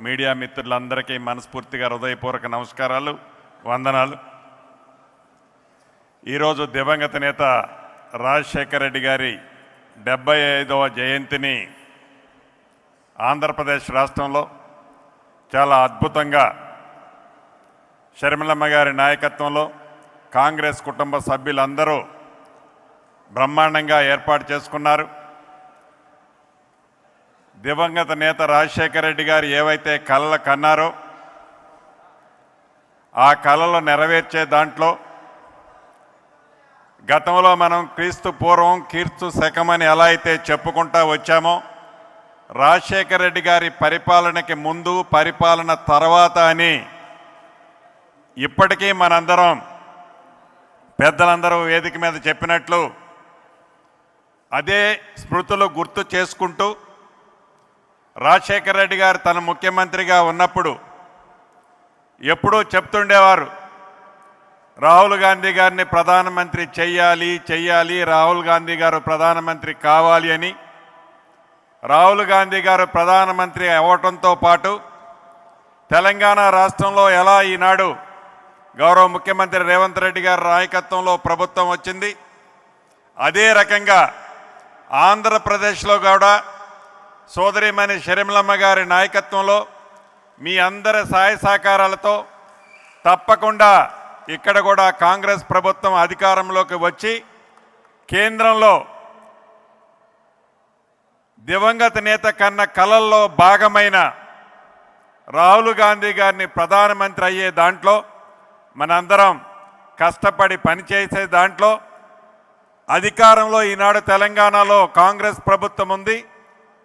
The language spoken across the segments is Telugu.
మీడియా మిత్రులందరికీ మనస్ఫూర్తిగా హృదయపూర్వక నమస్కారాలు, వందనాలు. ఈరోజు దివంగత నేత రాజశేఖర రెడ్డి గారి 75వ జయంతిని ఆంధ్రప్రదేశ్ రాష్ట్రంలో చాలా అద్భుతంగా షర్మిలమ్మ గారి నాయకత్వంలో కాంగ్రెస్ కుటుంబ సభ్యులందరూ బ్రహ్మాండంగా ఏర్పాటు చేసుకున్నారు. దివంగత నేత రాజశేఖర రెడ్డి గారు ఏవైతే కలలు కన్నారో ఆ కలలు నెరవేర్చే దాంట్లో గతంలో మనం క్రీస్తు పూర్వం కీర్తు శకమని ఎలా అయితే చెప్పుకుంటా వచ్చామో, రాజశేఖర రెడ్డి గారి పరిపాలనకి ముందు పరిపాలన తర్వాత అని ఇప్పటికీ మనందరం పెద్దలందరూ వేదిక మీద చెప్పినట్లు అదే స్మృతులు గుర్తు చేసుకుంటూ రాజశేఖర రెడ్డి గారు తన ముఖ్యమంత్రిగా ఉన్నప్పుడు ఎప్పుడూ చెప్తుండేవారు, రాహుల్ గాంధీ గారిని ప్రధానమంత్రి చెయ్యాలి, రాహుల్ గాంధీ గారు ప్రధానమంత్రి కావాలి అని. రాహుల్ గాంధీ గారు ప్రధానమంత్రి అవ్వటంతో పాటు తెలంగాణ రాష్ట్రంలో ఎలా ఈనాడు గౌరవ ముఖ్యమంత్రి రేవంత్ రెడ్డి గారి నాయకత్వంలో ప్రభుత్వం వచ్చింది, అదే రకంగా ఆంధ్రప్రదేశ్లో కూడా సోదరిమణి షర్మిలమ్మ గారి నాయకత్వంలో మీ అందరి సహాయ సహకారాలతో తప్పకుండా ఇక్కడ కూడా కాంగ్రెస్ ప్రభుత్వం అధికారంలోకి వచ్చి కేంద్రంలో దివంగత నేత కన్న కలల్లో భాగమైన రాహుల్ గాంధీ గారిని ప్రధానమంత్రి అయ్యే దాంట్లో మనందరం కష్టపడి పనిచేసే దాంట్లో అధికారంలో ఈనాడు తెలంగాణలో కాంగ్రెస్ ప్రభుత్వం ఉంది.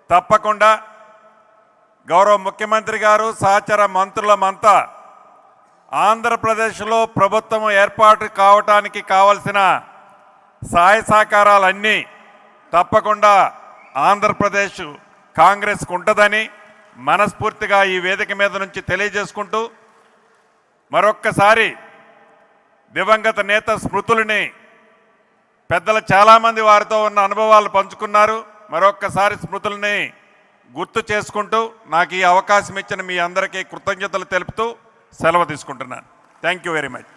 తప్పకుండా గౌరవ ముఖ్యమంత్రి గారు సహచర మంత్రులమంతా ఆంధ్రప్రదేశ్లో ప్రభుత్వం ఏర్పాటు కావటానికి కావలసిన సహాయ సహకారాలన్నీ తప్పకుండా ఆంధ్రప్రదేశ్ కాంగ్రెస్కు ఉంటుందని మనస్ఫూర్తిగా ఈ వేదిక మీద నుంచి తెలియజేసుకుంటూ మరొక్కసారి దివంగత నేత స్మృతులని పెద్దలు చాలామంది వారితో ఉన్న అనుభవాలు పంచుకున్నారు. మరొక్కసారి స్మృతుల్ని గుర్తు చేసుకుంటూ నాకు ఈ అవకాశం ఇచ్చిన మీ అందరికీ కృతజ్ఞతలు తెలుపుతూ సెలవు తీసుకుంటున్నాను. Thank you very much.